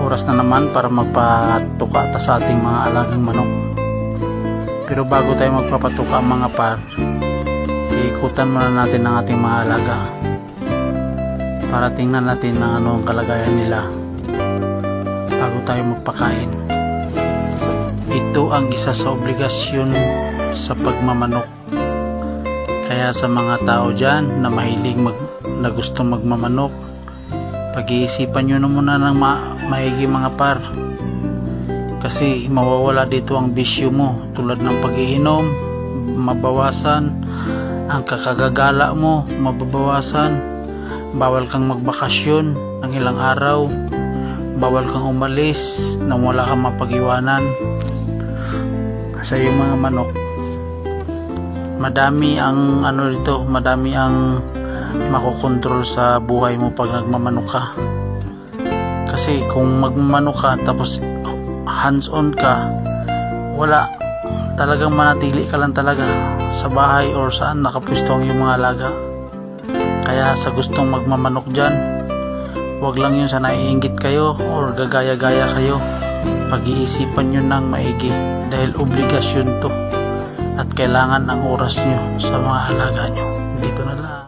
oras na naman para magpatuka ta sa ating mga alagang manok. Pero bago tayo magpapatuka mga par, iikutan muna natin ang ating mga alaga para tingnan natin ang ano ang kalagayan nila bago tayo magpakain. Ito ang isa sa obligasyon sa pagmamanok. Kaya sa mga tao dyan na mahilig na gusto magmamanok, pag-iisipan nyo na muna ng maigi mga par, kasi mawawala dito ang bisyo mo tulad ng pag-iinom, mabawasan ang kakagagala mo, mababawasan, bawal kang magbakasyon ng ilang araw, bawal kang umalis nang wala kang mapag-iwanan sa iyong mga manok. Madami ang madami ang makokontrol sa buhay mo pag nagmamanok ka. Kasi kung magmamanok ka tapos hands on ka, wala, talagang manatili ka lang talaga sa bahay or saan nakapwesto ang iyong mga alaga. Kaya sa gustong magmamanok dyan, wag lang yun sa naiinggit kayo or gagaya-gaya kayo. Pag-iisipan nyo ng maigi dahil obligasyon to at kailangan ang oras nyo sa mga alaga nyo. Dito na lang.